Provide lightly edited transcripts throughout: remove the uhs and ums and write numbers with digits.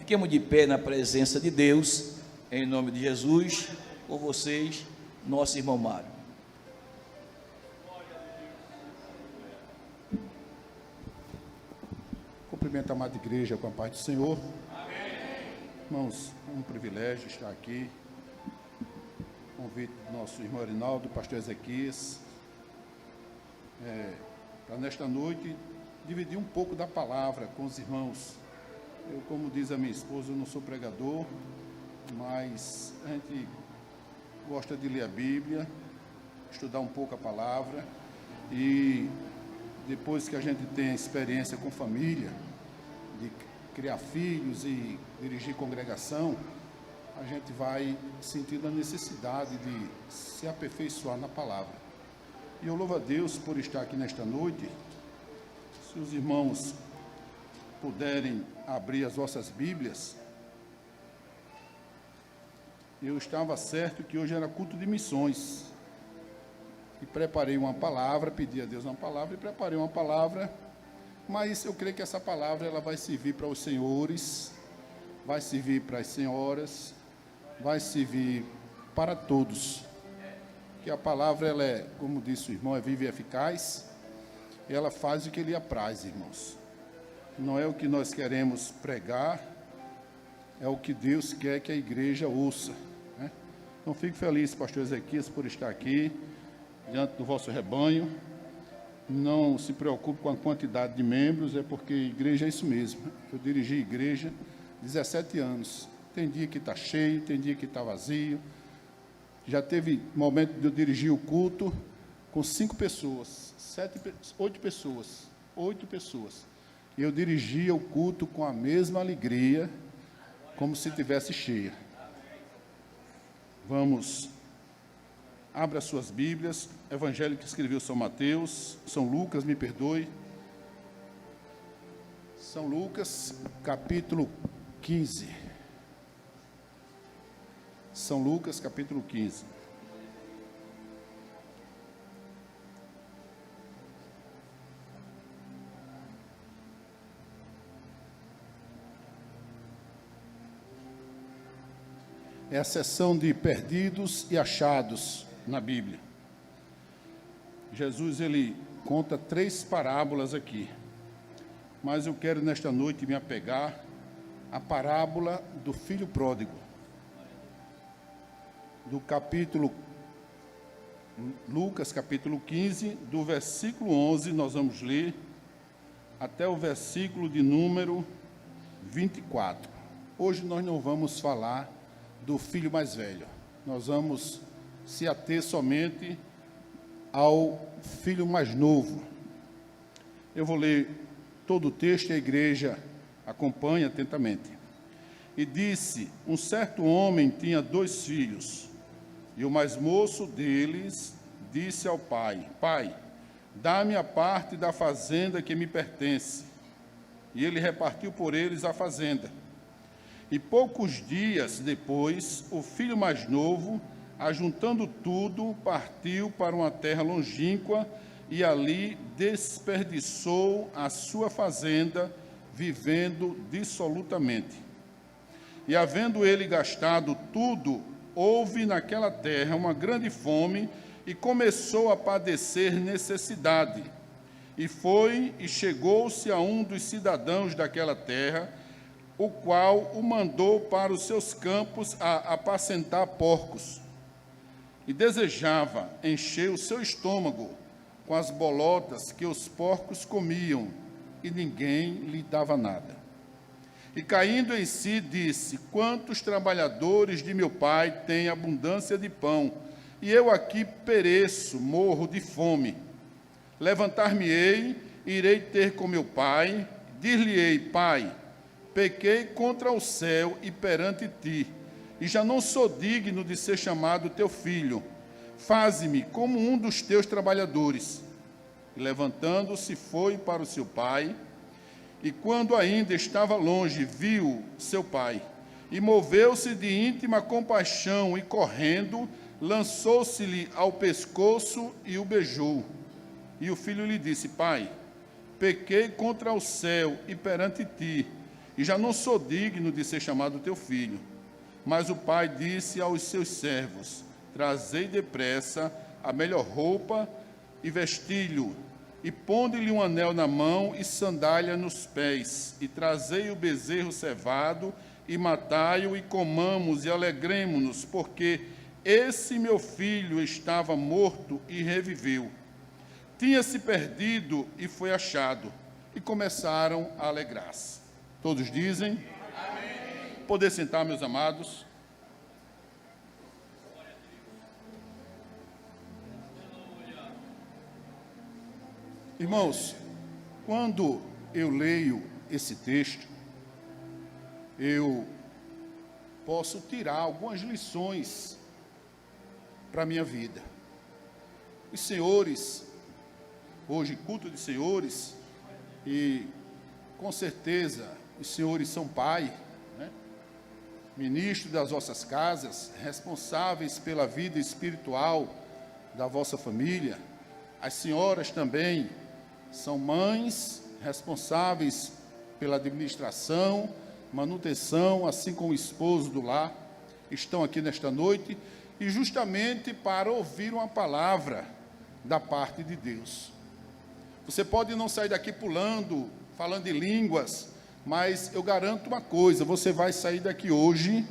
Fiquemos de pé na presença de Deus, em nome de Jesus, por vocês, nosso irmão Mário. Cumprimento a amada igreja com a paz do Senhor. Amém. Irmãos, é um privilégio estar aqui. Convite do nosso irmão Arinaldo, pastor Ezequias, para nesta noite dividir um pouco da palavra com os irmãos. Eu, como diz a minha esposa, eu não sou pregador, mas a gente gosta de ler a Bíblia, estudar um pouco a palavra, e depois que a gente tem a experiência com família, de criar filhos e dirigir congregação, a gente vai sentindo a necessidade de se aperfeiçoar na palavra. E eu louvo a Deus por estar aqui nesta noite. Se os irmãos puderem abrir as vossas Bíblias, eu estava certo que hoje era culto de missões, e preparei uma palavra, pedi a Deus uma palavra, e preparei uma palavra, mas eu creio que essa palavra ela vai servir para os senhores, vai servir para as senhoras, vai servir para todos, que a palavra ela é, como disse o irmão, é viva e eficaz, e ela faz o que lhe apraz, irmãos. Não é o que nós queremos pregar, é o que Deus quer que a igreja ouça, né? Então fico feliz, pastor Ezequias, por estar aqui diante do vosso rebanho. Não se preocupe com a quantidade de membros, é porque igreja é isso mesmo. Eu dirigi igreja 17 anos. Tem dia que está cheio, tem dia que está vazio. Já teve momento de eu dirigir o culto com 5 pessoas, 8 pessoas. E eu dirigia o culto com a mesma alegria, como se tivesse cheia. Vamos, abra suas Bíblias, Evangelho que escreveu São Mateus, São Lucas, me perdoe. São Lucas, capítulo 15. São Lucas, capítulo 15. É a seção de perdidos e achados na Bíblia. Jesus, ele conta 3 parábolas aqui, mas eu quero nesta noite me apegar à parábola do filho pródigo, do capítulo, Lucas capítulo 15, do versículo 11, nós vamos ler até o versículo de número 24. Hoje nós não vamos falar do filho mais velho, nós vamos se ater somente ao filho mais novo. Eu vou ler todo o texto e a igreja acompanha atentamente. E disse: um certo homem tinha 2 filhos, e o mais moço deles disse ao pai: Pai, dá-me a parte da fazenda que me pertence. E ele repartiu por eles a fazenda. E poucos dias depois, o filho mais novo, ajuntando tudo, partiu para uma terra longínqua e ali desperdiçou a sua fazenda, vivendo dissolutamente. E havendo ele gastado tudo, houve naquela terra uma grande fome e começou a padecer necessidade. E foi e chegou-se a um dos cidadãos daquela terra, o qual o mandou para os seus campos a apacentar porcos. E desejava encher o seu estômago com as bolotas que os porcos comiam, e ninguém lhe dava nada. E caindo em si, disse: quantos trabalhadores de meu pai têm abundância de pão, e eu aqui pereço, morro de fome. Levantar-me-ei, irei ter com meu pai, dir-lhe-ei: Pai, pequei contra o céu e perante ti, e já não sou digno de ser chamado teu filho. Faze-me como um dos teus trabalhadores. E levantando-se, foi para o seu pai, e quando ainda estava longe, viu seu pai, e moveu-se de íntima compaixão, e correndo, lançou-se-lhe ao pescoço e o beijou. E o filho lhe disse: Pai, pequei contra o céu e perante ti, e já não sou digno de ser chamado teu filho. Mas o pai disse aos seus servos: trazei depressa a melhor roupa e vesti-lhe, e ponde-lhe um anel na mão e sandália nos pés, e trazei o bezerro cevado, e matai-o, e comamos, e alegremo-nos, porque esse meu filho estava morto e reviveu. Tinha-se perdido e foi achado. E começaram a alegrar-se. Todos dizem? Amém. Poder sentar, meus amados. Irmãos, quando eu leio esse texto, eu posso tirar algumas lições para a minha vida. Os senhores, hoje culto de senhores, e com certeza os senhores são pai, né? Ministro das vossas casas, responsáveis pela vida espiritual da vossa família. As senhoras também são mães, responsáveis pela administração, manutenção, assim como o esposo do lar, estão aqui nesta noite, e justamente para ouvir uma palavra da parte de Deus. Você pode não sair daqui pulando, falando em línguas, mas eu garanto uma coisa: você vai sair daqui hoje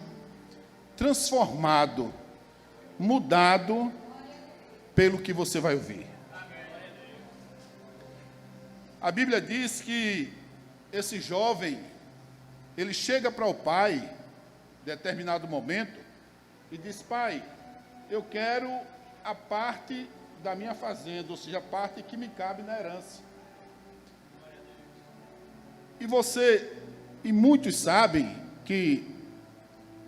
transformado, mudado pelo que você vai ouvir. A Bíblia diz que esse jovem, ele chega para o pai, em determinado momento, e diz: pai, eu quero a parte da minha fazenda, ou seja, a parte que me cabe na herança. E muitos sabem que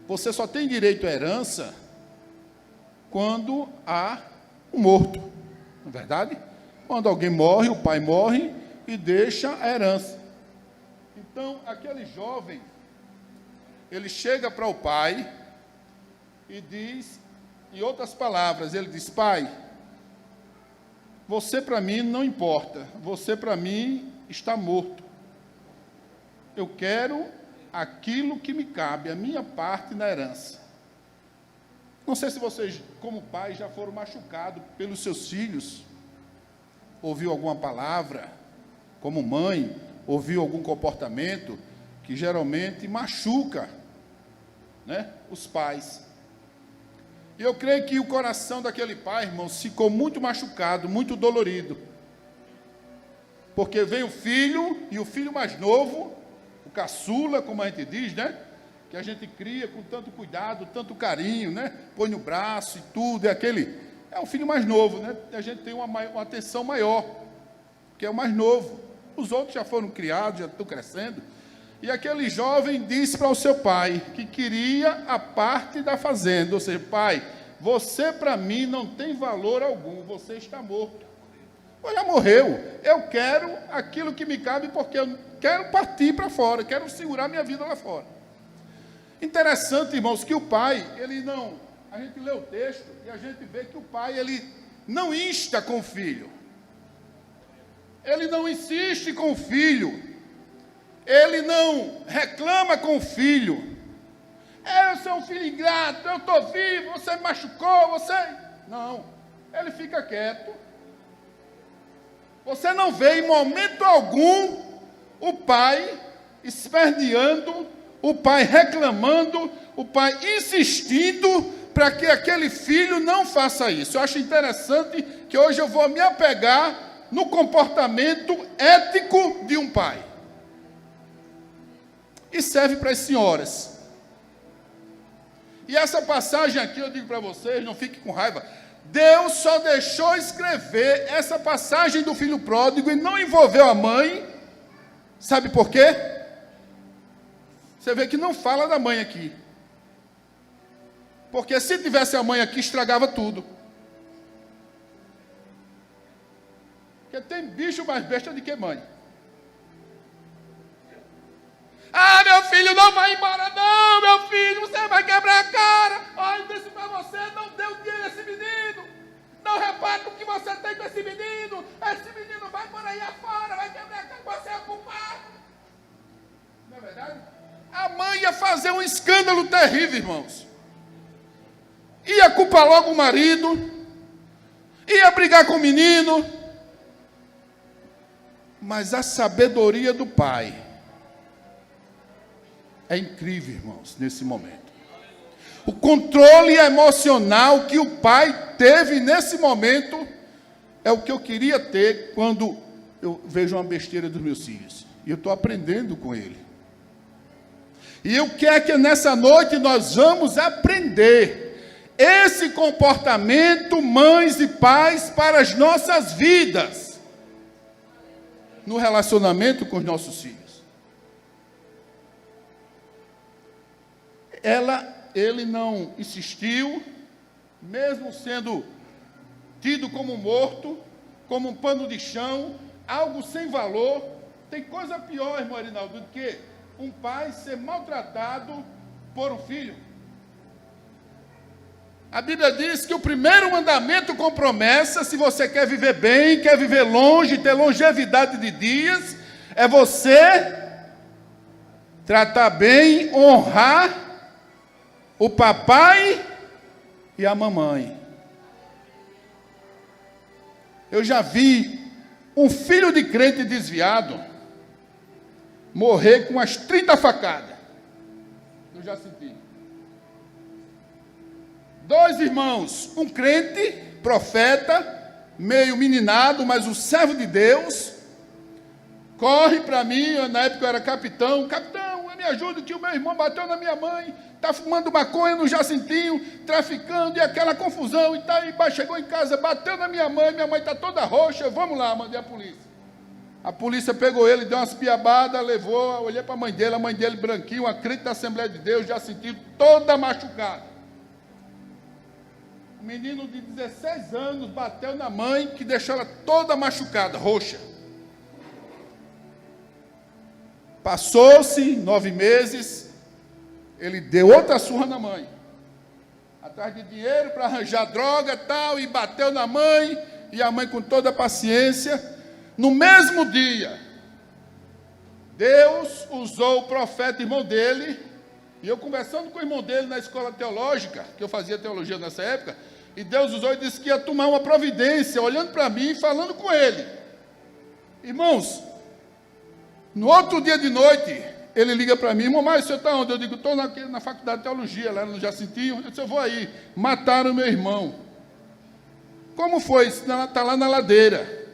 você só tem direito à herança quando há um morto, não é verdade? Quando alguém morre, o pai morre e deixa a herança. Então, aquele jovem, ele chega para o pai e diz, em outras palavras, ele diz: pai, você para mim não importa, você para mim está morto. Eu quero aquilo que me cabe, a minha parte na herança. Não sei se vocês, como pais, já foram machucados pelos seus filhos, ouviu alguma palavra, como mãe, ouviu algum comportamento que geralmente machuca, né, os pais. E eu creio que o coração daquele pai, irmãos, ficou muito machucado, muito dolorido. Porque vem o filho, e o filho mais novo, o caçula, como a gente diz, né? Que a gente cria com tanto cuidado, tanto carinho, né? Põe no braço e tudo, é o filho mais novo, né? A gente tem uma atenção maior, que é o mais novo. Os outros já foram criados, já estão crescendo. E aquele jovem disse para o seu pai que queria a parte da fazenda, ou seja, pai, você para mim não tem valor algum, você está morto. Ou já morreu, eu quero aquilo que me cabe, porque eu quero partir para fora, quero segurar minha vida lá fora. Interessante, irmãos, que o pai, a gente lê o texto e a gente vê que o pai, ele não insta com o filho. Ele não insiste com o filho. Ele não reclama com o filho. Eu sou um filho ingrato, eu estou vivo, você me machucou, você... Não, ele fica quieto. Você não vê em momento algum o pai esperneando, o pai reclamando, o pai insistindo para que aquele filho não faça isso. Eu acho interessante que hoje eu vou me apegar no comportamento ético de um pai. E serve para as senhoras. E essa passagem aqui, eu digo para vocês, não fiquem com raiva, Deus só deixou escrever essa passagem do filho pródigo e não envolveu a mãe. Sabe por quê? Você vê que não fala da mãe aqui. Porque se tivesse a mãe aqui, estragava tudo. Porque tem bicho mais besta do que mãe. Ah, meu filho, não vai embora não, meu filho, você vai quebrar a cara. Olha, eu disse para você, não dê o dinheiro a esse menino. Não repare o que você tem com esse menino. Esse menino vai por aí afora, vai quebrar a cara, você é culpado. Não é verdade? um escândalo terrível, irmãos. Ia culpar logo o marido, ia brigar com o menino, mas a sabedoria do pai é incrível, irmãos, nesse momento. O controle emocional que o pai teve nesse momento é o que eu queria ter quando eu vejo uma besteira dos meus filhos. E eu estou aprendendo com ele. E eu quero que nessa noite nós vamos aprender esse comportamento, mães e pais, para as nossas vidas, no relacionamento com os nossos filhos. Ele não insistiu, mesmo sendo tido como morto, como um pano de chão, algo sem valor. Tem coisa pior, irmão Arinaldo, do que um pai ser maltratado por um filho. A Bíblia diz que o primeiro mandamento com promessa, se você quer viver bem, quer viver longe, ter longevidade de dias, é você tratar bem, honrar o papai e a mamãe. Eu já vi um filho de crente desviado morrer com umas 30 facadas. Eu já senti. 2 irmãos, um crente, profeta, meio meninado, mas um servo de Deus, corre para mim, na época eu era capitão, me ajuda que o meu irmão bateu na minha mãe, está fumando maconha no Jacintinho, traficando, e aquela confusão, e tá aí, chegou em casa, bateu na minha mãe está toda roxa, vamos lá, mandei a polícia. A polícia pegou ele, deu umas piabadas, levou, olhei para a mãe dele branquinho, uma crente da Assembleia de Deus, Jacintinho, toda machucada. O menino de 16 anos bateu na mãe, que deixou ela toda machucada, roxa. Passou-se 9 meses, ele deu outra surra na mãe, atrás de dinheiro para arranjar droga e tal, e bateu na mãe, e a mãe com toda a paciência. No mesmo dia, Deus usou o profeta, irmão dele, e eu conversando com o irmão dele na escola teológica, que eu fazia teologia nessa época, e Deus usou e disse que ia tomar uma providência, olhando para mim e falando com ele. Irmãos, no outro dia de noite, ele liga para mim: irmão, mas você está onde? Eu digo: estou na faculdade de teologia, lá no Jacintinho. Eu disse: eu vou aí. Mataram meu irmão. Como foi? Está lá na ladeira.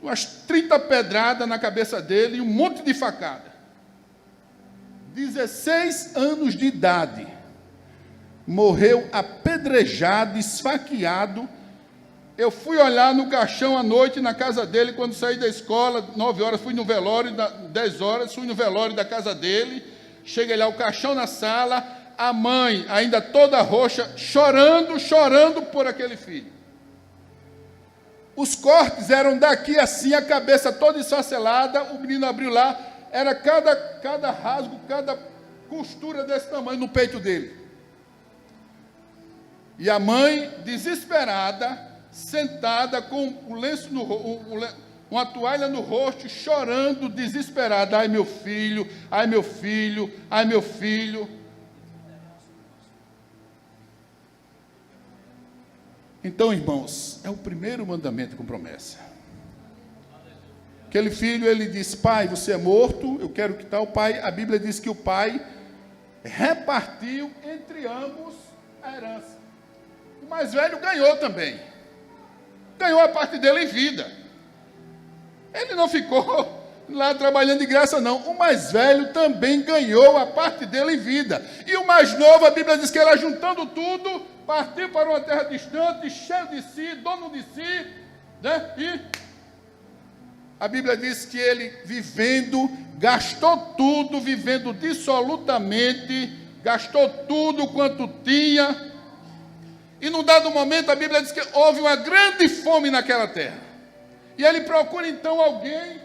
Umas 30 pedradas na cabeça dele e um monte de facada. 16 anos de idade. Morreu apedrejado, esfaqueado. Eu fui olhar no caixão à noite na casa dele, quando saí da escola, 9 horas, fui no velório, 10 horas, fui no velório da casa dele, cheguei lá, o caixão na sala, a mãe ainda toda roxa, chorando por aquele filho. Os cortes eram daqui assim, a cabeça toda esfacelada, o menino abriu lá, era cada rasgo, cada costura desse tamanho no peito dele. E a mãe, desesperada, sentada com o lenço uma toalha no rosto, chorando, desesperada: ai meu filho, ai meu filho, ai meu filho. Então, irmãos, é o primeiro mandamento com promessa. Aquele filho, ele disse: pai, você é morto, eu quero que tal. Pai, a Bíblia diz que o pai repartiu entre ambos a herança. O mais velho ganhou também. Ganhou a parte dele em vida. Ele não ficou lá trabalhando de graça, não. O mais velho também ganhou a parte dele em vida. E o mais novo, a Bíblia diz que ele, juntando tudo, partiu para uma terra distante, cheio de si, dono de si, né? E a Bíblia diz que ele, gastou tudo, vivendo dissolutamente, gastou tudo quanto tinha. E num dado momento, a Bíblia diz que houve uma grande fome naquela terra. E ele procura então alguém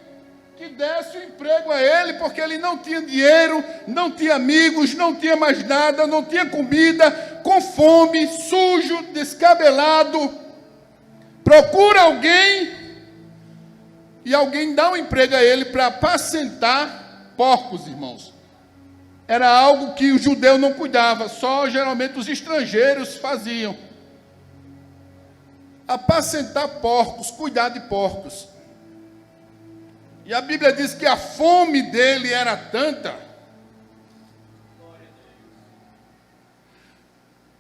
que desse um emprego a ele, porque ele não tinha dinheiro, não tinha amigos, não tinha mais nada, não tinha comida, com fome, sujo, descabelado. Procura alguém, e alguém dá um emprego a ele para apacentar porcos, irmãos. era algo que o judeu não cuidava, só geralmente os estrangeiros faziam. Apacentar porcos, cuidar de porcos. E a Bíblia diz que a fome dele era tanta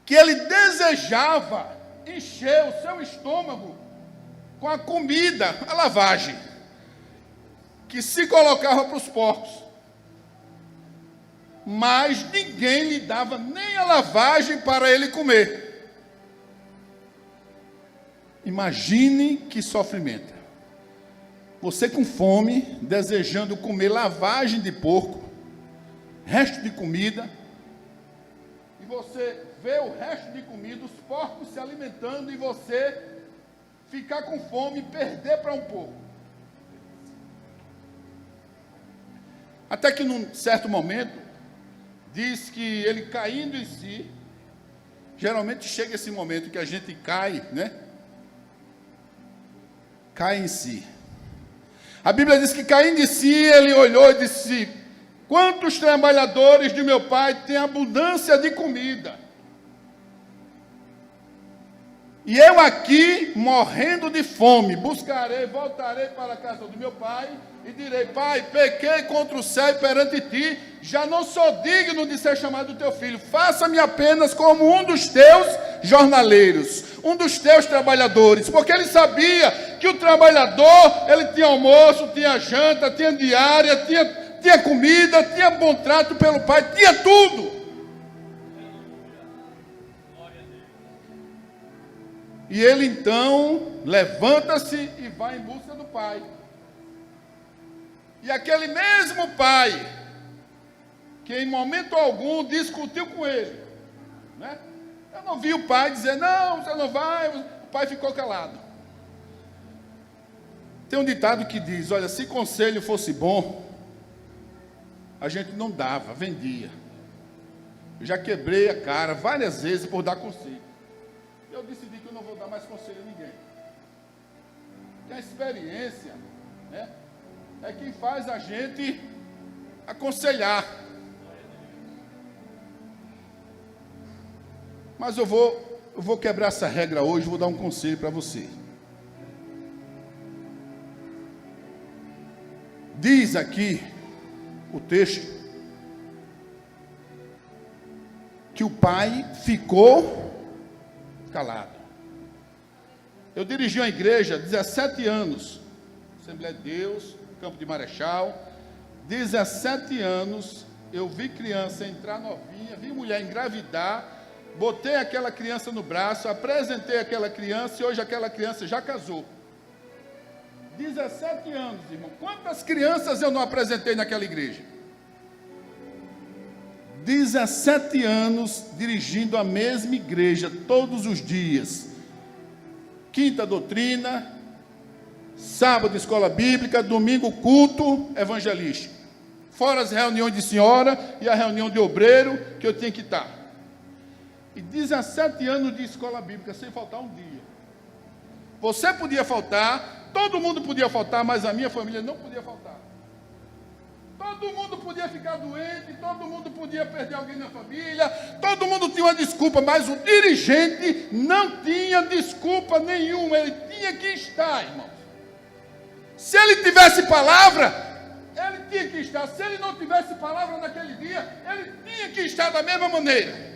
que ele desejava encher o seu estômago com a comida, a lavagem, que se colocava para os porcos. Mas ninguém lhe dava nem a lavagem para ele comer. Imagine que sofrimento. Você com fome, desejando comer lavagem de porco, resto de comida, e você vê o resto de comida, os porcos se alimentando, e você ficar com fome e perder para um porco. Até que num certo momento, diz que ele caindo em si, geralmente chega esse momento que a gente cai, né? Cai em si. A Bíblia diz que caindo em si, ele olhou e disse: quantos trabalhadores de meu pai têm abundância de comida? E eu aqui, morrendo de fome, buscarei, voltarei para a casa do meu pai e direi: pai, pequei contra o céu e perante ti, já não sou digno de ser chamado teu filho. Faça-me apenas como um dos teus jornaleiros, um dos teus trabalhadores. Porque ele sabia que o trabalhador, ele tinha almoço, tinha janta, tinha diária, tinha comida, tinha bom trato pelo pai, tinha tudo. E ele então levanta-se e vai em busca do pai. E aquele mesmo pai, que em momento algum discutiu com ele, né? Eu não vi o pai dizer: não, você não vai. O pai ficou calado. Tem um ditado que diz: olha, se conselho fosse bom, a gente não dava, vendia. Eu já quebrei a cara várias vezes por dar conselho. Eu decidi que eu não vou dar mais conselho a ninguém. Porque a experiência, né, é quem faz a gente aconselhar. Mas eu vou quebrar essa regra hoje, vou dar um conselho para você. Diz aqui o texto que o pai ficou calado. Eu dirigi uma igreja 17 anos, Assembleia de Deus, Campo de Marechal. 17 anos, eu vi criança entrar novinha, vi mulher engravidar, botei aquela criança no braço, apresentei aquela criança e hoje aquela criança já casou. 17 anos, irmão. Quantas crianças eu não apresentei naquela igreja? 17 anos dirigindo a mesma igreja todos os dias. Quinta doutrina, sábado escola bíblica, domingo culto evangelístico. Fora as reuniões de senhora e a reunião de obreiro que eu tinha que estar. E 17 anos de escola bíblica sem faltar um dia. Você podia faltar, todo mundo podia faltar, mas a minha família não podia faltar. Todo mundo podia ficar doente, todo mundo podia perder alguém na família, todo mundo tinha uma desculpa, mas o dirigente não tinha desculpa nenhuma, ele tinha que estar, irmão. Se ele tivesse palavra, ele tinha que estar. Se ele não tivesse palavra naquele dia, ele tinha que estar da mesma maneira.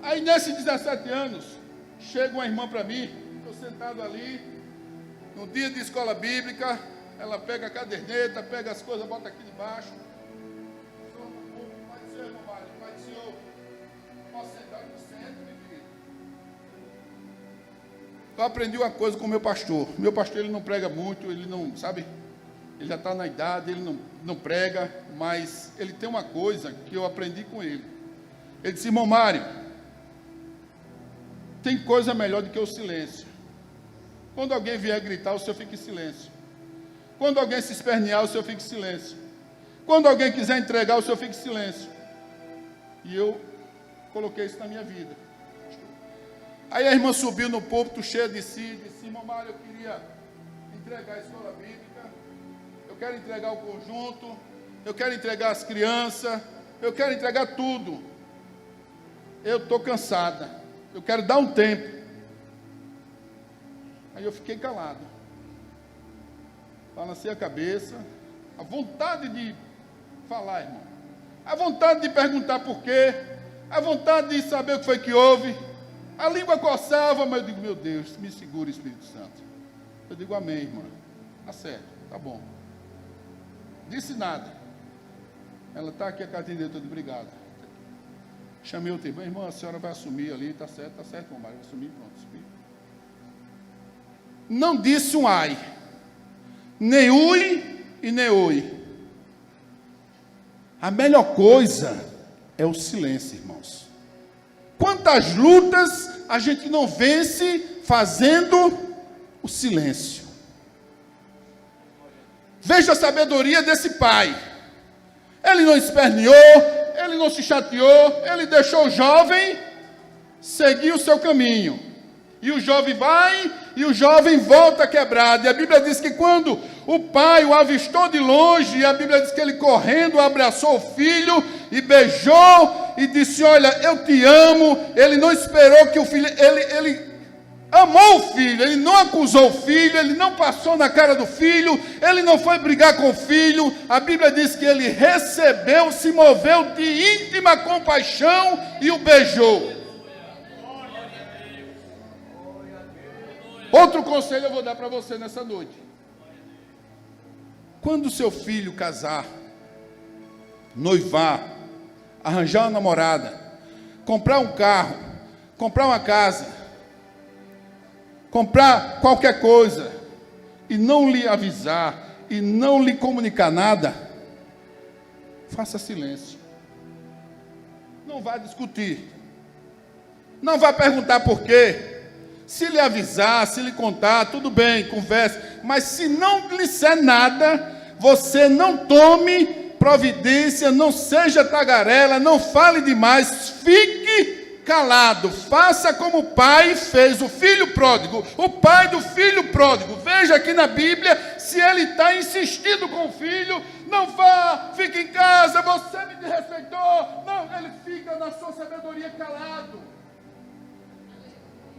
Aí nesses 17 anos, chega uma irmã para mim, estou sentado ali, no dia de escola bíblica, ela pega a caderneta, pega as coisas, bota aqui debaixo. Pai do Senhor, irmão Mário, Pai do Senhor, posso sentar no centro, meu querido? Eu aprendi uma coisa com o meu pastor. Meu pastor, ele não prega muito, ele não, sabe? Ele já está na idade, ele não prega, mas ele tem uma coisa que eu aprendi com ele. Ele disse: irmão Mário, tem coisa melhor do que o silêncio. Quando alguém vier gritar, o senhor fica em silêncio. Quando alguém se espernear, o senhor fica em silêncio. Quando alguém quiser entregar, o senhor fica em silêncio. E eu coloquei isso na minha vida. Aí a irmã subiu no púlpito, cheia de si, e disse: irmão Mário, eu queria entregar a escola bíblica. quero entregar o conjunto, eu quero entregar as crianças, eu quero entregar tudo. Eu estou cansada, eu quero dar um tempo. Aí eu fiquei calado. Balancei a cabeça, a vontade de falar, irmão. A vontade de perguntar por quê, a vontade de saber o que foi que houve. A língua coçava, mas eu digo, meu Deus, me segura, Espírito Santo. Eu digo, amém, irmã. Tá certo, tá bom. Disse nada. Ela está aqui, a cartinha dele, toda obrigado. Chamei outra irmã, irmã, a senhora vai assumir ali, tá certo, irmão, vai assumir, pronto, assumir. Não disse um ai, nem ui e nem oi. A melhor coisa é o silêncio, irmãos. Quantas lutas a gente não vence fazendo o silêncio. Veja a sabedoria desse pai. Ele não esperneou, ele não se chateou, ele deixou o jovem seguir o seu caminho. E o jovem vai, e o jovem volta quebrado. E a Bíblia diz que quando o pai o avistou de longe, a Bíblia diz que ele correndo abraçou o filho e beijou e disse, olha, eu te amo. Ele não esperou que o filho, ele amou o filho, ele não acusou o filho, ele não passou na cara do filho, ele não foi brigar com o filho. A Bíblia diz que ele recebeu, se moveu de íntima compaixão e o beijou. Outro conselho eu vou dar para você nessa noite. Quando o seu filho casar, noivar, arranjar uma namorada, comprar um carro, comprar uma casa, comprar qualquer coisa, e não lhe avisar, e não lhe comunicar nada, faça silêncio. Não vá discutir. Não vá perguntar por quê. Se lhe avisar, se lhe contar, tudo bem, converse. Mas se não lhe disser nada, você não tome providência, não seja tagarela, não fale demais, fique calado. Faça como o pai fez, o filho pródigo, o pai do filho pródigo. Veja aqui na Bíblia, se ele está insistindo com o filho, não vá, fique em casa, você me desrespeitou. Não, ele fica na sua sabedoria calado.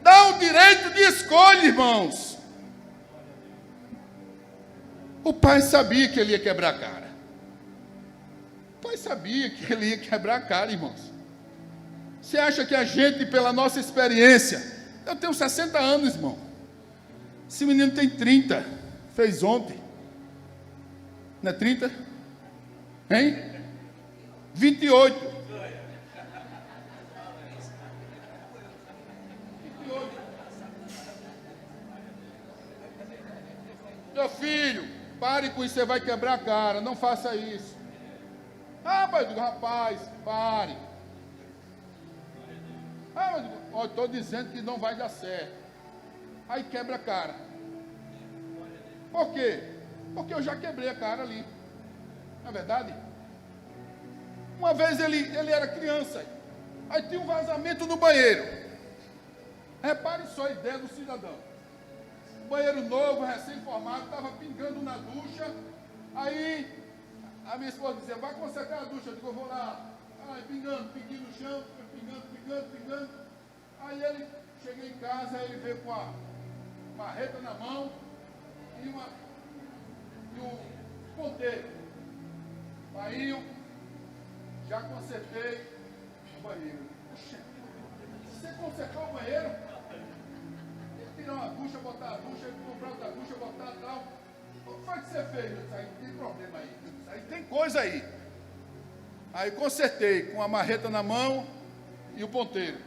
Dá o direito de escolha, irmãos. O pai sabia que ele ia quebrar a cara. O pai sabia que ele ia quebrar a cara, irmãos. Você acha que a gente, pela nossa experiência... Eu tenho 60 anos, irmão. Esse menino tem 30. Fez ontem. Não é 30? Hein? 28. Meu filho, pare com isso, você vai quebrar a cara, não faça isso. Ah, mas eu digo, rapaz, pare. Ah, mas eu estou dizendo que não vai dar certo. Aí quebra a cara. Por quê? Porque eu já quebrei a cara ali. Não é verdade? Uma vez ele era criança, aí tinha um vazamento no banheiro. Repare só a ideia do cidadão. Banheiro novo, recém-formado, estava pingando na ducha. Aí a minha esposa dizia, vai consertar a ducha. Eu digo, eu vou lá. Aí pingando, pinguinho no chão, pingando. Aí ele, cheguei em casa, ele veio com a marreta na mão e o ponteiro. Aí já consertei o banheiro. Você consertou o banheiro? Tirar uma ducha, botar a ducha, comprar outra ducha, botar tal. O que foi que você fez? Isso aí tem problema aí. Isso aí tem coisa aí. Aí consertei com a marreta na mão e o ponteiro.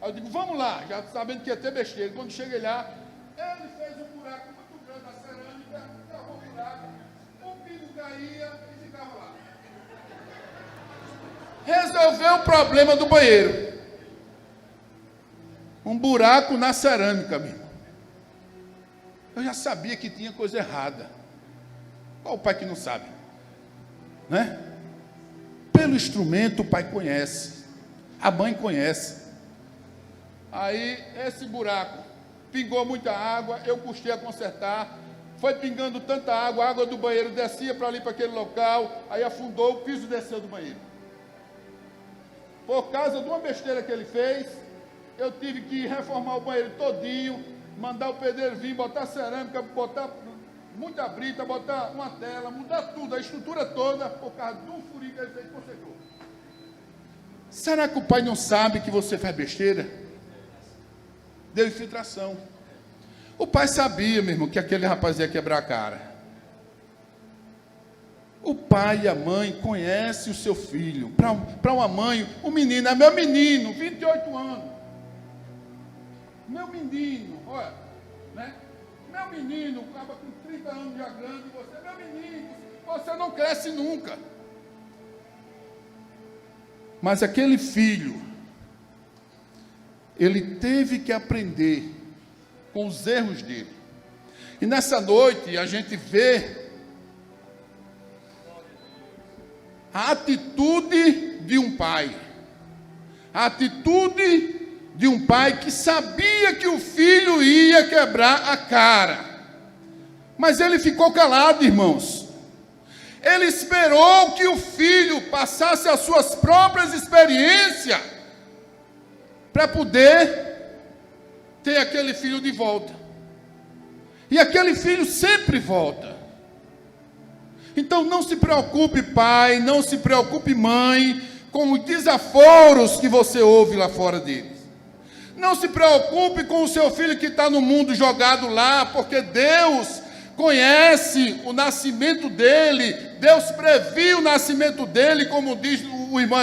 Aí eu digo, vamos lá, já sabendo que ia ter besteira. Quando cheguei lá, ele fez um buraco muito grande na cerâmica, cavou um buraco, o pingo caía e ficava lá. Resolveu o problema do banheiro. Um buraco na cerâmica, meu irmão. Eu já sabia que tinha coisa errada. Qual o pai que não sabe? Né? Pelo instrumento o pai conhece. A mãe conhece. Aí esse buraco pingou muita água, eu custei a consertar. Foi pingando tanta água, a água do banheiro descia para ali, para aquele local, aí afundou, o piso desceu do banheiro. Por causa de uma besteira que ele fez, eu tive que reformar o banheiro todinho, mandar o pedreiro vir, botar cerâmica, botar muita brita, botar uma tela, mudar tudo, a estrutura toda, por causa de um furinho que ele fez, consertou. Será que o pai não sabe que você faz besteira? Deu infiltração. O pai sabia, meu irmão, que aquele rapaz ia quebrar a cara. O pai e a mãe conhecem o seu filho. Para uma mãe, o menino é meu menino, 28 anos. Meu menino, olha, né? Meu menino, acaba com 30 anos já grande, você é meu menino, você não cresce nunca. Mas aquele filho, ele teve que aprender com os erros dele. E nessa noite a gente vê a atitude de um pai. A atitude de um pai que sabia que o filho ia quebrar a cara. Mas ele ficou calado, irmãos. Ele esperou que o filho passasse as suas próprias experiências para poder ter aquele filho de volta. E aquele filho sempre volta. Então não se preocupe, pai, não se preocupe, mãe, com os desaforos que você ouve lá fora deles. Não se preocupe com o seu filho que está no mundo jogado lá, porque Deus conhece o nascimento dele, Deus previu o nascimento dele, como diz o irmão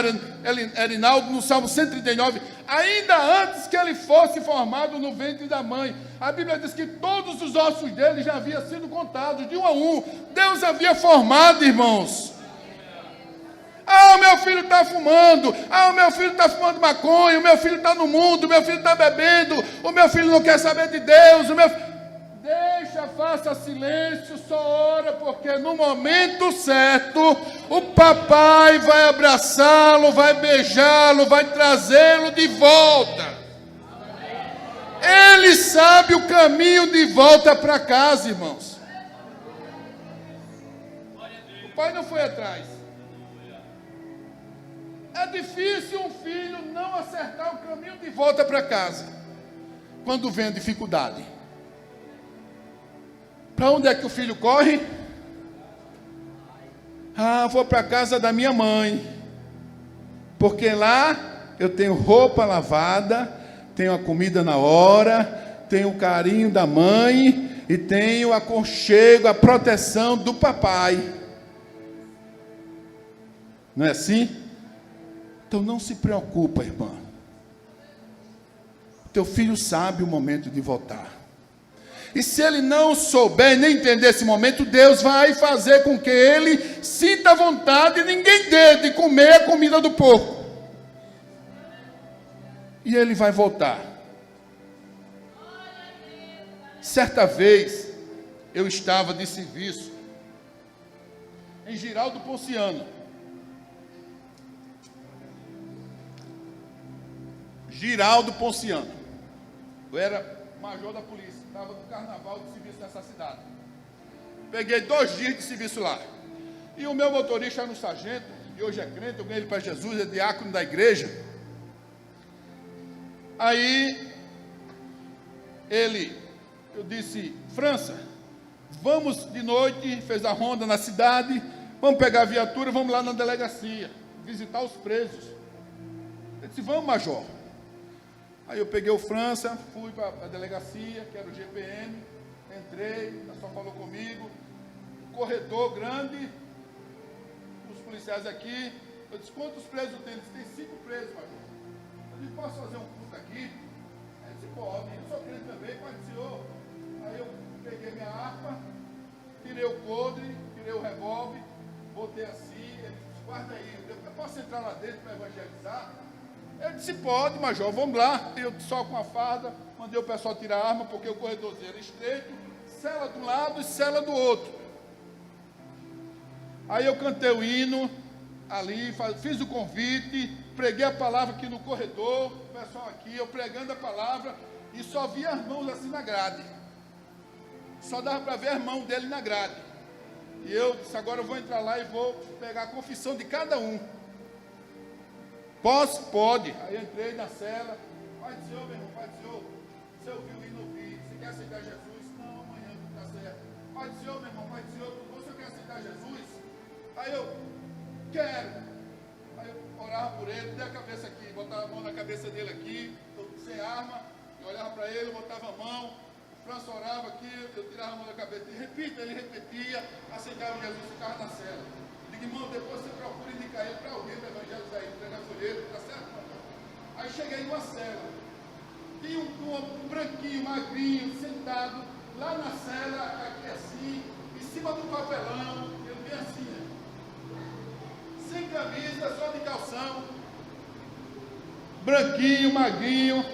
Erinaldo no Salmo 139, ainda antes que ele fosse formado no ventre da mãe. A Bíblia diz que todos os ossos dele já haviam sido contados, de um a um. Deus havia formado, irmãos. Ah, o meu filho está fumando. Ah, o meu filho está fumando maconha. O meu filho está no mundo. O meu filho está bebendo. O meu filho não quer saber de Deus. Deixa, faça silêncio, só ora, porque no momento certo, o papai vai abraçá-lo, vai beijá-lo, vai trazê-lo de volta. Ele sabe o caminho de volta para casa, irmãos. O pai não foi atrás. É difícil um filho não acertar o caminho de volta para casa, quando vem a dificuldade. Para onde é que o filho corre? Ah, vou para a casa da minha mãe, porque lá eu tenho roupa lavada, tenho a comida na hora, tenho o carinho da mãe e tenho o aconchego, a proteção do papai. Não é assim? Então não se preocupa, irmã. Teu filho sabe o momento de voltar. E se ele não souber nem entender esse momento, Deus vai fazer com que ele sinta vontade e ninguém dê de comer a comida do porco. E ele vai voltar. Certa vez, eu estava de serviço em Giraldo Ponciano. Giraldo Ponciano. Eu era major da polícia, estava no carnaval de serviço nessa cidade. Peguei 2 dias de serviço lá. E o meu motorista era um sargento, e hoje é crente, eu ganhei ele para Jesus, é diácono da igreja. Aí, eu disse, França, vamos de noite, fez a ronda na cidade, vamos pegar a viatura, vamos lá na delegacia, visitar os presos. Ele disse, vamos, major. Aí eu peguei o França, fui para a delegacia, que era o GPM, entrei, o pessoal falou comigo, corredor grande, os policiais aqui, eu disse, quantos presos tem? Eles têm 5 presos, major. Eu disse, posso fazer um culto aqui? Ele disse, pode, eu sou crente também, pode, senhor. Aí eu peguei minha arma, tirei o coldre, tirei o revólver, botei assim, ele disse, guarda aí, eu posso entrar lá dentro para evangelizar? Eu disse, pode, major, vamos lá. Eu só com a farda, mandei o pessoal tirar a arma, porque o corredorzinho era estreito, cela de um lado e cela do outro. Aí eu cantei o hino ali, fiz o convite, preguei a palavra aqui no corredor, o pessoal aqui, eu pregando a palavra, e só vi as mãos assim na grade. só dava para ver a mão dele na grade. E eu disse, agora eu vou entrar lá e vou pegar a confissão de cada um. Posso? Pode. Aí eu entrei na cela. Pai do Senhor, meu irmão, Pai do Senhor, você ouviu e não ouviu? Você quer aceitar Jesus? Não, amanhã não está certo. Pai do Senhor, meu irmão, Pai do Senhor, você quer aceitar Jesus? Aí eu, quero. Aí eu orava por ele, dei a cabeça aqui, botava a mão na cabeça dele aqui, eu, sem arma, eu olhava para ele, botava a mão, o Franço orava aqui, eu tirava a mão da cabeça dele, repita, ele repetia, aceitava Jesus, ficava na cela. Digo, irmão, depois você procura indicar ele para alguém para evangelizar ele, entregar folheto, tá certo? Aí cheguei numa cela, tinha um branquinho, magrinho, sentado lá na cela, aqui assim, em cima do papelão, eu vi assim, né? Sem camisa, só de calção, branquinho, magrinho.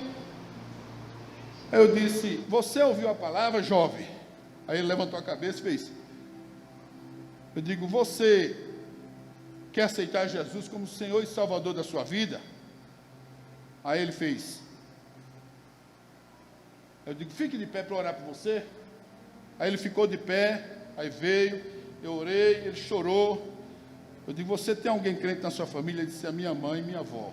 Aí eu disse, você ouviu a palavra, jovem? Aí ele levantou a cabeça e fez. Eu digo, você quer aceitar Jesus como Senhor e Salvador da sua vida? Aí ele fez. Eu digo, fique de pé para orar por você. Aí ele ficou de pé, aí veio, eu orei, ele chorou. Eu digo, você tem alguém crente na sua família? Ele disse, a minha mãe e minha avó.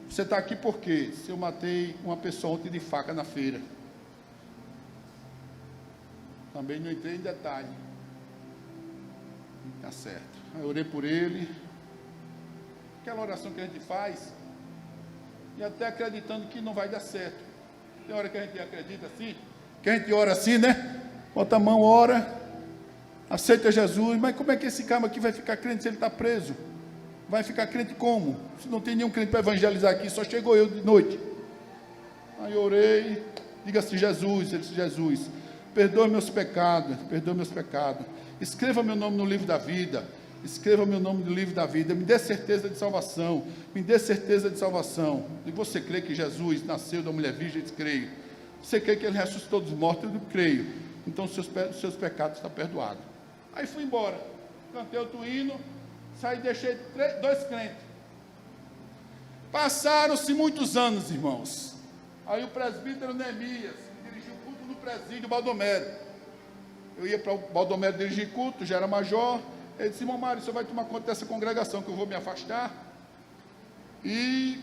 Você está aqui por quê? Se eu matei uma pessoa ontem de faca na feira. Também não entrei em detalhe. Tá certo. Aí eu orei por ele. Aquela oração que a gente faz, e até acreditando que não vai dar certo. Tem hora que a gente acredita assim, que a gente ora assim, né? Bota a mão, ora, aceita Jesus, mas como é que esse cara aqui vai ficar crente se ele está preso? Vai ficar crente como? Se não tem nenhum crente para evangelizar aqui, só chegou eu de noite. Aí eu orei, diga-se Jesus, ele disse, Jesus, perdoa meus pecados, escreva meu nome no livro da vida, escreva meu nome no livro da vida, me dê certeza de salvação, E você crê que Jesus nasceu da mulher virgem? Eu disse, creio. Você crê que ele ressuscitou dos mortos? Eu digo, creio. Então os seus pecados estão perdoados. Aí fui embora, cantei outro hino, saí e deixei 2 crentes. Passaram-se muitos anos, irmãos. Aí o presbítero Neemias dirigiu o culto no presídio Baldomero. Eu ia para o Baldomero dirigir culto, já era major. Ele disse, irmão Mário, você vai tomar conta dessa congregação que eu vou me afastar. E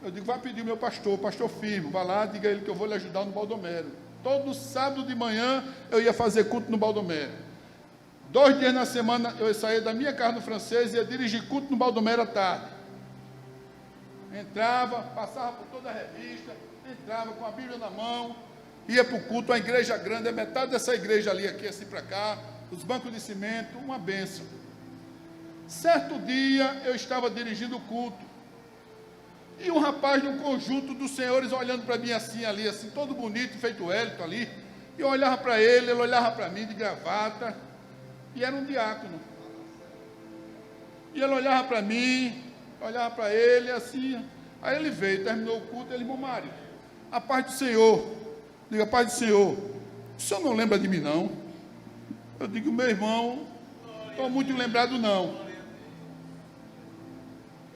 eu digo, vai pedir o meu pastor Firmo, vai lá, diga a ele que eu vou lhe ajudar no Baldomero. Todo sábado de manhã eu ia fazer culto no Baldomero. 2 dias na semana eu saía da minha casa no Francês e ia dirigir culto no Baldomero à tarde. Entrava, passava por toda a revista, entrava com a Bíblia na mão, ia para o culto, uma igreja grande, a metade dessa igreja ali, aqui assim para cá, os bancos de cimento, uma bênção. Certo dia eu estava dirigindo o culto, e um rapaz de um conjunto dos senhores olhando para mim assim, ali, assim, todo bonito, feito Hélito ali, e eu olhava para ele olhava para mim de gravata, e era um diácono. E ele olhava para mim, olhava para ele, assim, aí ele veio, terminou o culto, ele, irmão Mário, a paz do Senhor, diga, a paz do Senhor, o senhor não lembra de mim não? Eu digo, meu irmão, estou muito lembrado não.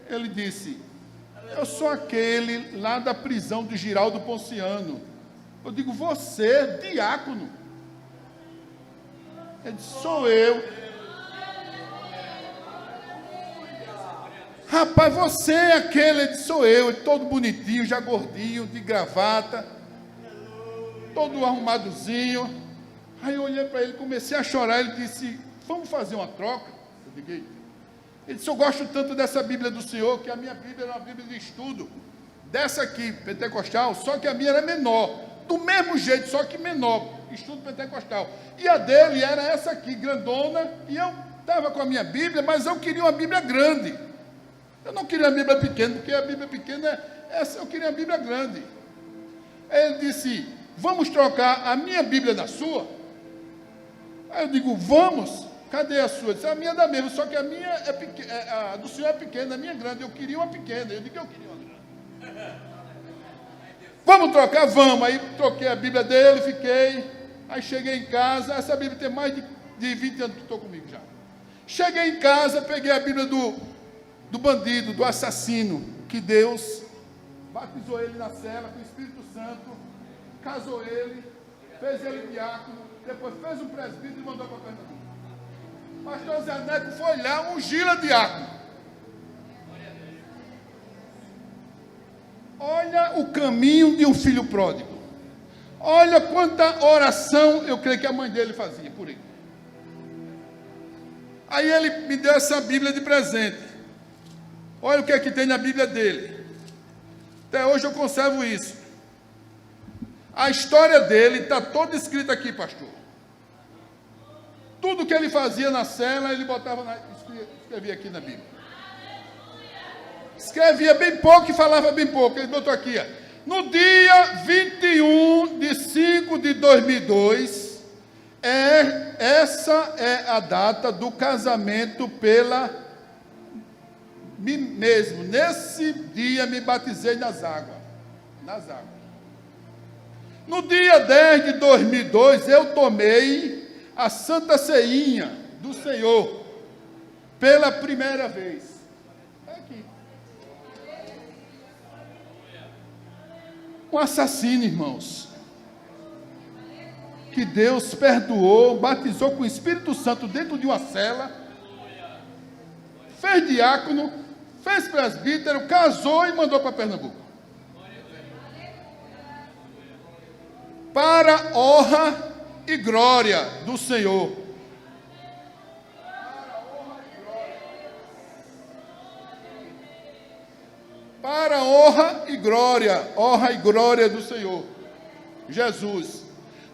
Ele disse, eu sou aquele lá da prisão de Giraldo Ponciano. Eu digo, você, diácono? Ele disse, sou eu. Rapaz, você é aquele? Ele disse, sou eu. Ele todo bonitinho, já gordinho, de gravata, todo arrumadozinho. Aí eu olhei para ele, comecei a chorar. Ele disse, vamos fazer uma troca? Eu digo, ele disse, eu gosto tanto dessa Bíblia do Senhor, que a minha Bíblia era uma Bíblia de estudo, dessa aqui, pentecostal, só que a minha era menor, do mesmo jeito, só que menor, estudo pentecostal. E a dele era essa aqui, grandona, e eu estava com a minha Bíblia, mas eu queria uma Bíblia grande. Eu não queria a Bíblia pequena, porque a Bíblia pequena, eu queria a Bíblia grande. Aí ele disse, vamos trocar a minha Bíblia da sua? Aí eu digo, vamos. Cadê a sua? Disse, a minha é da mesma, só que a minha é pequena, a do senhor é pequena, a minha é grande. Eu queria uma pequena. Eu digo, eu queria uma grande. Vamos trocar? Vamos. Aí troquei a Bíblia dele, fiquei. Aí cheguei em casa, essa Bíblia tem mais de 20 anos que estou comigo já. Cheguei em casa, peguei a Bíblia do bandido, do assassino, que Deus batizou ele na cela com o Espírito Santo, casou ele, fez ele diácono, depois fez um presbítero e mandou para Pernambuco. Pastor Zé Neco foi lá, ungiu-a diácono. Olha o caminho de um filho pródigo. Olha quanta oração eu creio que a mãe dele fazia por ele. Aí ele me deu essa Bíblia de presente. Olha o que é que tem na Bíblia dele. Até hoje eu conservo isso. A história dele está toda escrita aqui, pastor. Tudo que ele fazia na cela, ele escrevia aqui na Bíblia. Escrevia bem pouco e falava bem pouco. Ele botou aqui, ó. No dia 21 de 5 de 2002, essa é a data do casamento pela mim mesmo. Nesse dia me batizei nas águas. No dia 10 de 2002, eu tomei a Santa Ceinha do Senhor pela primeira vez. É aqui. Um assassino, irmãos, que Deus perdoou, batizou com o Espírito Santo dentro de uma cela, fez diácono, fez presbítero, casou e mandou para Pernambuco. Para honra e glória do Senhor. Para honra e glória do Senhor. Jesus.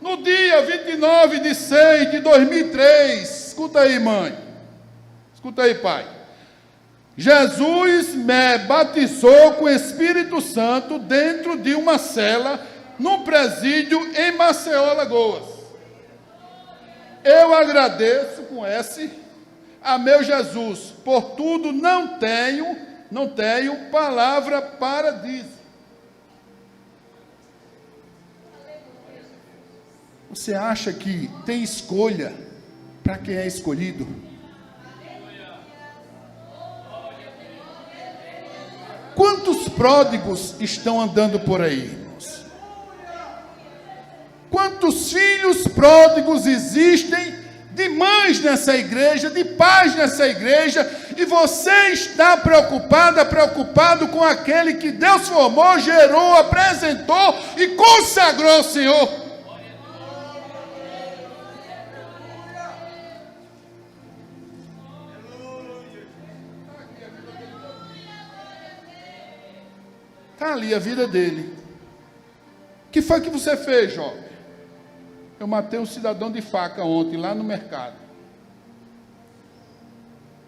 No dia 29 de 6 de 2003, escuta aí, mãe. Escuta aí, pai. Jesus me batizou com o Espírito Santo dentro de uma cela, num presídio em Maceió, Alagoas. Eu agradeço com S a meu Jesus, por tudo não tenho palavra para dizer. Você acha que tem escolha para quem é escolhido? Quantos pródigos estão andando por aí, irmãos? Quantos filhos pródigos existem, de mães nessa igreja, de pais nessa igreja, e você está preocupado com aquele que Deus formou, gerou, apresentou e consagrou ao Senhor. Está ali a vida dele. O que foi que você fez, jovem? Eu matei um cidadão de faca ontem, lá no mercado.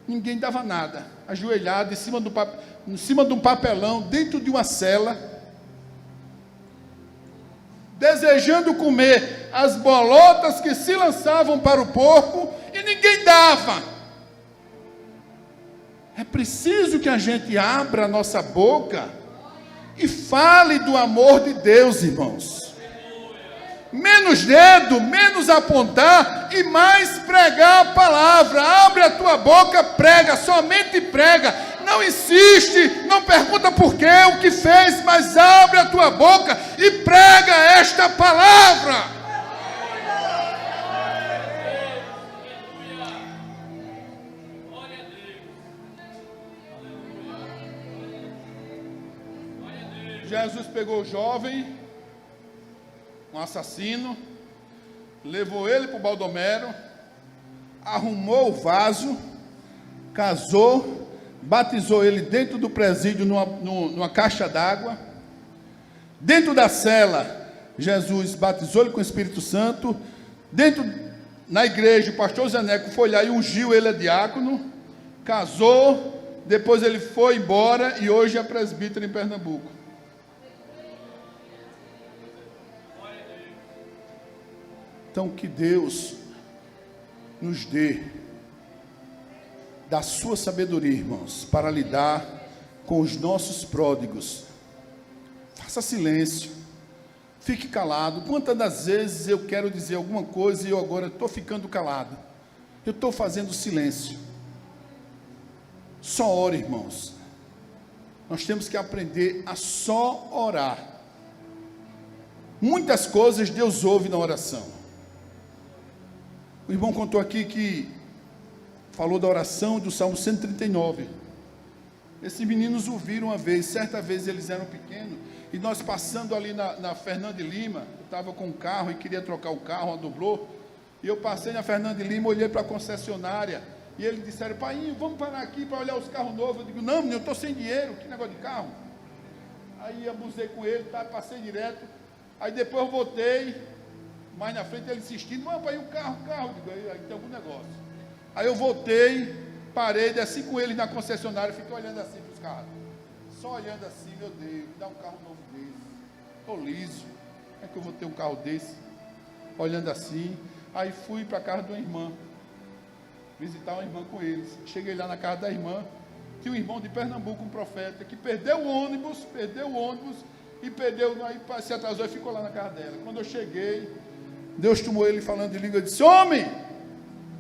Ninguém dava nada. Ajoelhado, em cima de um papelão, dentro de uma cela, desejando comer as bolotas que se lançavam para o porco, e ninguém dava. É preciso que a gente abra a nossa boca e fale do amor de Deus, irmãos. Menos dedo, menos apontar e mais pregar a palavra. Abre a tua boca, prega, somente prega. Não insiste, não pergunta por quê, o que fez, mas abre a tua boca e prega esta palavra. Jesus pegou o jovem, um assassino, levou ele para o Baldomero, arrumou o vaso, casou, batizou ele dentro do presídio, numa caixa d'água. Dentro da cela, Jesus batizou ele com o Espírito Santo. Na igreja, o pastor Zé Neco foi lá e ungiu ele a diácono, casou, depois ele foi embora e hoje é presbítero em Pernambuco. Então, que Deus nos dê da sua sabedoria, irmãos, para lidar com os nossos pródigos. Faça silêncio, fique calado. Quantas das vezes eu quero dizer alguma coisa e eu agora estou ficando calado? Eu estou fazendo silêncio. Só ore, irmãos. Nós temos que aprender a só orar. Muitas coisas Deus ouve na oração. O irmão contou aqui que falou da oração do Salmo 139. Esses meninos ouviram uma vez, certa vez eles eram pequenos, e nós passando ali na Fernando de Lima, eu estava com um carro e queria trocar o carro, uma Doblô, e eu passei na Fernando de Lima, olhei para a concessionária, e eles disseram: pai, vamos parar aqui para olhar os carros novos. Eu digo: não, menino, eu estou sem dinheiro, que negócio de carro. Aí abusei com ele, tá, passei direto, aí depois eu voltei, mais na frente ele insistindo: não, pai, o carro, eu digo: aí tem algum negócio. Aí eu voltei, parei, desci com ele na concessionária, fiquei olhando assim para os carros, só olhando assim: meu Deus, me dá um carro novo desse, estou liso, como é que eu vou ter um carro desse? Olhando assim, aí fui para a casa de uma irmã, visitar uma irmã com eles. Cheguei lá na casa da irmã, tinha um irmão de Pernambuco, um profeta, que perdeu o ônibus, e aí se atrasou e ficou lá na casa dela. Quando eu cheguei, Deus tomou ele falando de língua e disse: homem,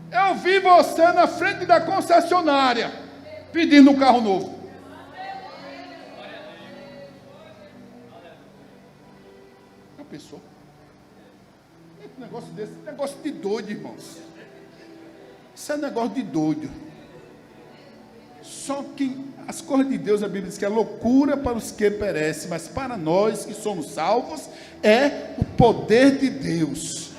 eu vi você na frente da concessionária, pedindo um carro novo. Já pensou? Um negócio desse, negócio de doido, irmãos. Isso é negócio de doido. Só que as coisas de Deus, a Bíblia diz que é loucura para os que perecem, mas para nós que somos salvos, é o poder de Deus.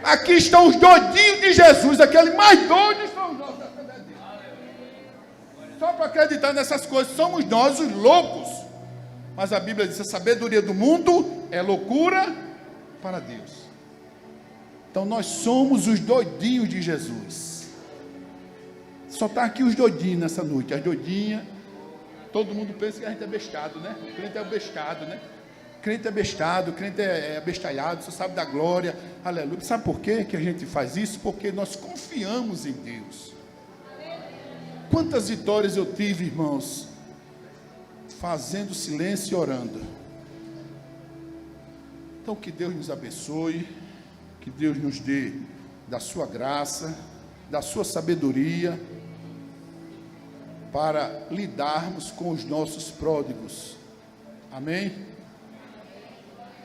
Aqui estão os doidinhos de Jesus, aqueles mais doidos são nós. Só para acreditar nessas coisas, somos nós os loucos. Mas a Bíblia diz: a sabedoria do mundo é loucura para Deus. Então nós somos os doidinhos de Jesus. Só está aqui os doidinhos nessa noite, as doidinhas. Todo mundo pensa que a gente é bestado, né? O crente é bestado, né? Crente é bestado, crente é abestalhado, só sabe da glória, aleluia. Sabe por quê que a gente faz isso? Porque nós confiamos em Deus. Quantas vitórias eu tive, irmãos, fazendo silêncio e orando. Então que Deus nos abençoe, que Deus nos dê da sua graça, da sua sabedoria, para lidarmos com os nossos pródigos. Amém?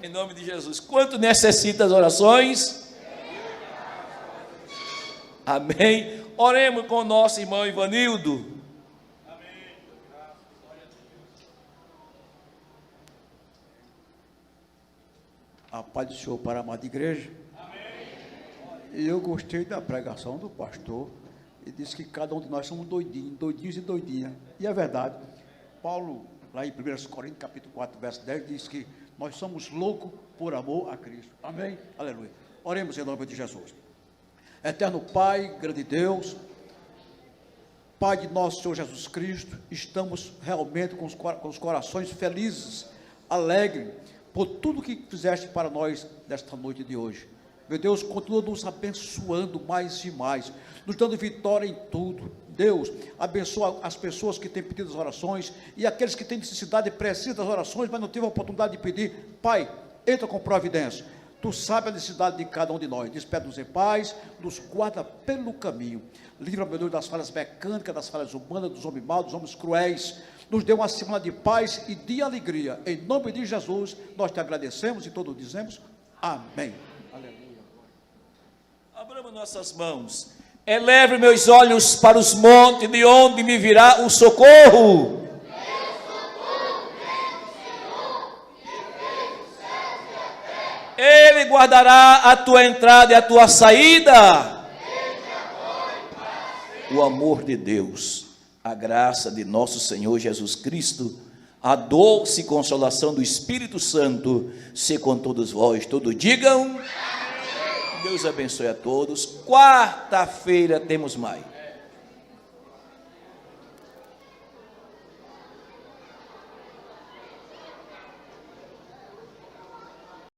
Em nome de Jesus. Quanto necessita as orações? Amém. Oremos com o nosso irmão Ivanildo. Amém. A paz do Senhor para a amada igreja. Amém. E eu gostei da pregação do pastor. Ele disse que cada um de nós somos doidinhos e doidinhas. E é verdade. Paulo, lá em 1 Coríntios, capítulo 4, verso 10, diz que nós somos loucos por amor a Cristo. Amém? Aleluia. Oremos em nome de Jesus. Eterno Pai, grande Deus, Pai de nosso Senhor Jesus Cristo, estamos realmente com os corações felizes, alegres, por tudo que fizeste para nós nesta noite de hoje. Meu Deus, continua nos abençoando mais e mais, nos dando vitória em tudo. Deus, abençoa as pessoas que têm pedido as orações e aqueles que têm necessidade e precisam das orações, mas não tiveram a oportunidade de pedir. Pai, entra com providência. Tu sabes a necessidade de cada um de nós. Despede-nos em paz, nos guarda pelo caminho. Livra, meu Deus, das falhas mecânicas, das falhas humanas, dos homens maus, dos homens cruéis. Nos dê uma semana de paz e de alegria. Em nome de Jesus, nós te agradecemos e todos dizemos amém. Aleluia. Abramos nossas mãos. Eleve meus olhos para os montes, de onde me virá o socorro. Ele guardará a tua entrada e a tua saída. O amor de Deus, a graça de nosso Senhor Jesus Cristo, a doce consolação do Espírito Santo, se com todos vós, todos digam. Deus abençoe a todos. Quarta-feira temos mais.